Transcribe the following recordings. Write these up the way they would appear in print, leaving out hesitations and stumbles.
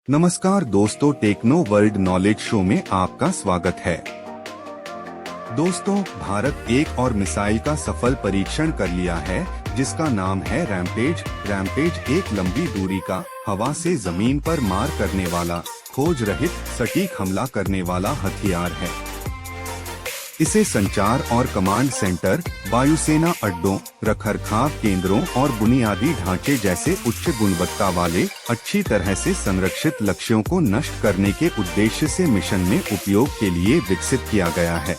नमस्कार दोस्तों, techno world knowledge show में आपका स्वागत है। दोस्तों, भारत एक और मिसाइल का सफल परीक्षण कर लिया है जिसका नाम है रैमपेज। रैमपेज एक लंबी दूरी का, हवा से जमीन पर मार करने वाला, खोज रहित सटीक हमला करने वाला हथियार है। इसे संचार और कमांड सेंटर, वायुसेना अड्डों, रखरखाव केंद्रों और बुनियादी ढांचे जैसे उच्च गुणवत्ता वाले, अच्छी तरह से संरक्षित लक्ष्यों को नष्ट करने के उद्देश्य से मिशन में उपयोग के लिए विकसित किया गया है।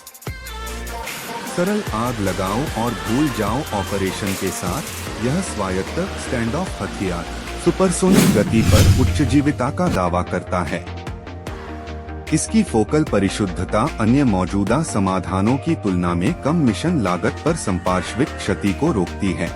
सरल आग लगाओ और भूल जाओ ऑपरेशन के साथ यह स्वायत्त स्टैंड ऑफ हथियार सुपरसोनिक गति पर उच्च जीविता का दावा करता है। इसकी फोकल परिशुद्धता अन्य मौजूदा समाधानों की तुलना में कम मिशन लागत पर संपार्श्विक क्षति को रोकती है।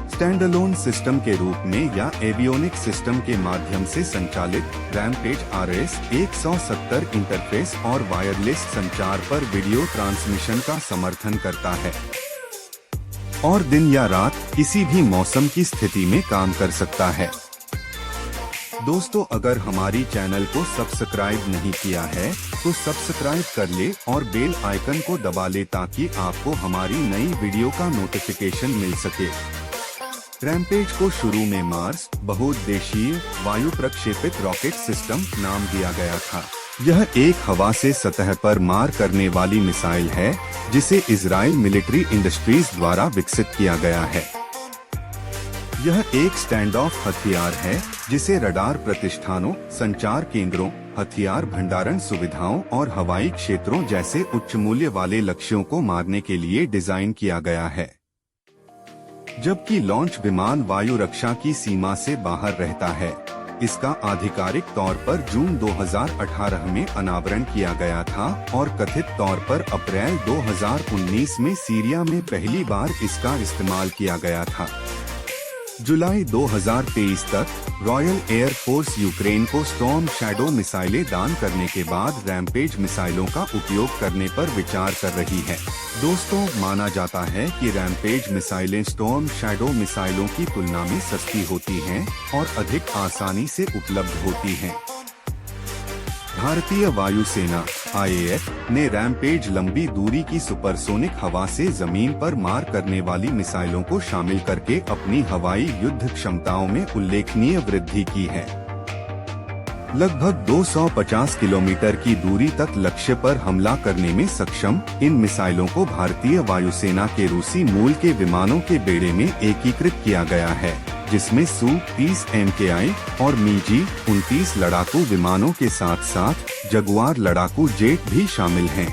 स्टैंडअलोन सिस्टम के रूप में या एवियोनिक सिस्टम के माध्यम से संचालित रैमपेज RS 170 इंटरफेस और वायरलेस संचार पर वीडियो ट्रांसमिशन का समर्थन करता है और दिन या रात किसी भी मौसम की स्थिति में काम कर सकता है। दोस्तों, अगर हमारी चैनल को सब्सक्राइब नहीं किया है तो सब्सक्राइब कर ले और बेल आइकन को दबा ले ताकि आपको हमारी नई वीडियो का नोटिफिकेशन मिल सके। रैमपेज को शुरू में मार्स बहुउद्देशीय वायु प्रक्षेपित रॉकेट सिस्टम नाम दिया गया था। यह एक हवा से सतह पर मार करने वाली मिसाइल है जिसे इजराइल मिलिट्री इंडस्ट्रीज द्वारा विकसित किया गया है। यह एक स्टैंड ऑफ हथियार है जिसे रडार प्रतिष्ठानों, संचार केंद्रों, हथियार भंडारण सुविधाओं और हवाई क्षेत्रों जैसे उच्च मूल्य वाले लक्ष्यों को मारने के लिए डिजाइन किया गया है। जबकि लॉन्च विमान वायु रक्षा की सीमा से बाहर रहता है। इसका आधिकारिक तौर पर जून 2018 में अनावरण किया गया था और कथित तौर पर अप्रैल 2019 में सीरिया में पहली बार इसका इस्तेमाल किया गया था। जुलाई 2023 तक रॉयल एयर फोर्स यूक्रेन को स्टॉर्म शैडो मिसाइलें दान करने के बाद रैमपेज मिसाइलों का उपयोग करने पर विचार कर रही है। दोस्तों, माना जाता है कि रैमपेज मिसाइलें स्टॉर्म शैडो मिसाइलों की तुलना में सस्ती होती हैं और अधिक आसानी से उपलब्ध होती हैं। भारतीय वायुसेना IAF ने रैमपेज लंबी दूरी की सुपरसोनिक हवा से जमीन पर मार करने वाली मिसाइलों को शामिल करके अपनी हवाई युद्ध क्षमताओं में उल्लेखनीय वृद्धि की है। लगभग 250 किलोमीटर की दूरी तक लक्ष्य पर हमला करने में सक्षम इन मिसाइलों को भारतीय वायुसेना के रूसी मूल के विमानों के बेड़े में एकीकृत किया गया है, जिसमें Su-30 MKI और MiG-29 लड़ाकू विमानों के साथ साथ जगुआर लड़ाकू जेट भी शामिल हैं।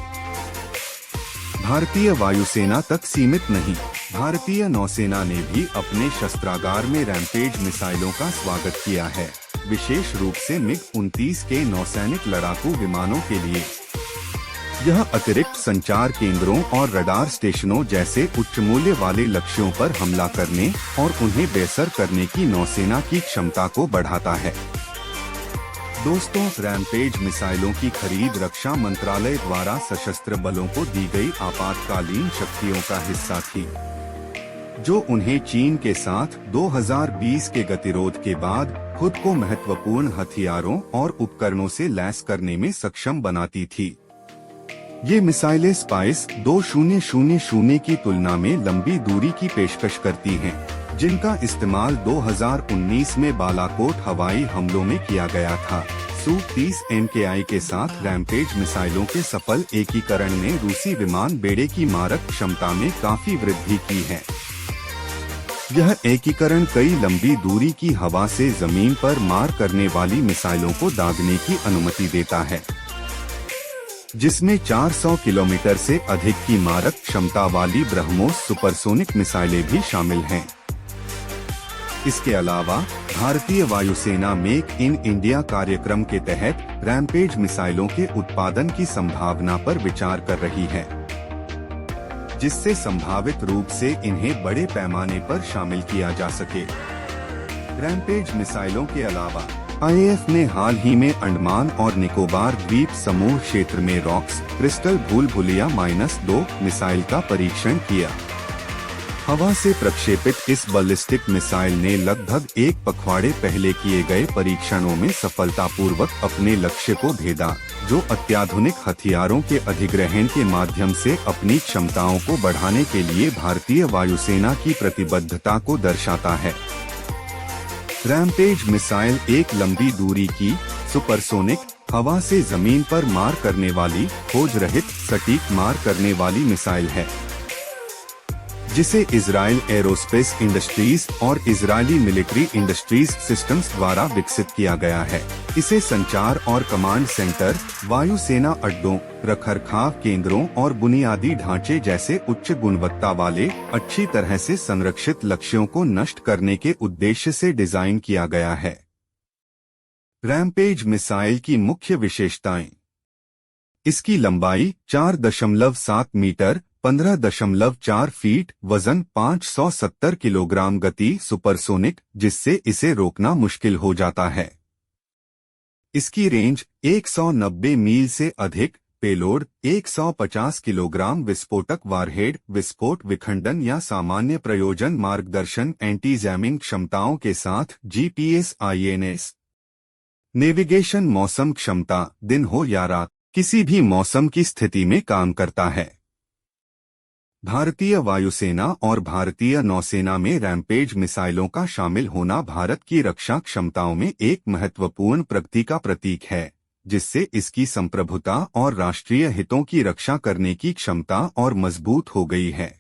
भारतीय वायुसेना तक सीमित नहीं, भारतीय नौसेना ने भी अपने शस्त्रागार में रैमपेज मिसाइलों का स्वागत किया है, विशेष रूप से MiG-29 के नौसैनिक लड़ाकू विमानों के लिए। यह अतिरिक्त संचार केंद्रों और रडार स्टेशनों जैसे उच्च मूल्य वाले लक्ष्यों पर हमला करने और उन्हें बेअसर करने की नौसेना की क्षमता को बढ़ाता है। दोस्तों, रैमपेज मिसाइलों की खरीद रक्षा मंत्रालय द्वारा सशस्त्र बलों को दी गई आपातकालीन शक्तियों का हिस्सा थी, जो उन्हें चीन के साथ 2020 के गतिरोध के बाद खुद को महत्वपूर्ण हथियारों और उपकरणों से लैस करने में सक्षम बनाती थी। ये मिसाइलें स्पाइस 2000 की तुलना में लंबी दूरी की पेशकश करती हैं, जिनका इस्तेमाल 2019 में बालाकोट हवाई हमलों में किया गया था। Su-30 MKI के साथ रैमपेज मिसाइलों के सफल एकीकरण ने रूसी विमान बेड़े की मारक क्षमता में काफी वृद्धि की है। यह एकीकरण कई लंबी दूरी की हवा से जमीन पर मार करने वाली मिसाइलों को दागने की अनुमति देता है, जिसमें 400 किलोमीटर से अधिक की मारक क्षमता वाली ब्रह्मोस सुपरसोनिक मिसाइलें भी शामिल हैं। इसके अलावा भारतीय वायुसेना मेक इन इंडिया कार्यक्रम के तहत रैमपेज मिसाइलों के उत्पादन की संभावना पर विचार कर रही है, जिससे संभावित रूप से इन्हें बड़े पैमाने पर शामिल किया जा सके। रैमपेज मिसाइलों के अलावा IAF ने हाल ही में अंडमान और निकोबार द्वीप समूह क्षेत्र में रॉक्स क्रिस्टल भूल भुलैया -2 मिसाइल का परीक्षण किया। हवा से प्रक्षेपित इस बैलिस्टिक मिसाइल ने लगभग एक पखवाड़े पहले किए गए परीक्षणों में सफलतापूर्वक अपने लक्ष्य को भेदा, जो अत्याधुनिक हथियारों के अधिग्रहण के माध्यम से अपनी क्षमताओं को बढ़ाने के लिए भारतीय वायुसेना की प्रतिबद्धता को दर्शाता है। रैम्पेज मिसाइल एक लंबी दूरी की सुपरसोनिक, हवा से जमीन पर मार करने वाली, खोज रहित सटीक मार करने वाली मिसाइल है, जिसे इजराइल एरोस्पेस इंडस्ट्रीज और इजरायली मिलिट्री इंडस्ट्रीज सिस्टम्स द्वारा विकसित किया गया है। इसे संचार और कमांड सेंटर, वायुसेना अड्डों, रखरखाव केंद्रों और बुनियादी ढांचे जैसे उच्च गुणवत्ता वाले, अच्छी तरह से संरक्षित लक्ष्यों को नष्ट करने के उद्देश्य से डिजाइन किया गया है। रैम्पेज मिसाइल की मुख्य विशेषताएं: इसकी लंबाई 4.7 मीटर, 15.4 फीट, वजन 570 किलोग्राम, गति सुपरसोनिक, जिससे इसे रोकना मुश्किल हो जाता है। इसकी रेंज 190 मील से अधिक, पेलोड 150 किलोग्राम, विस्फोटक वारहेड, विस्फोट विखंडन या सामान्य प्रयोजन मार्गदर्शन, एंटी जैमिंग क्षमताओं के साथ GPS INS, नेविगेशन, मौसम क्षमता, दिन हो या रात, किसी भी मौसम की स्थिति में काम करता है। भारतीय वायुसेना और भारतीय नौसेना में रैम्पेज मिसाइलों का शामिल होना भारत की रक्षा क्षमताओं में एक महत्वपूर्ण प्रगति का प्रतीक है, जिससे इसकी संप्रभुता और राष्ट्रीय हितों की रक्षा करने की क्षमता और मजबूत हो गई है।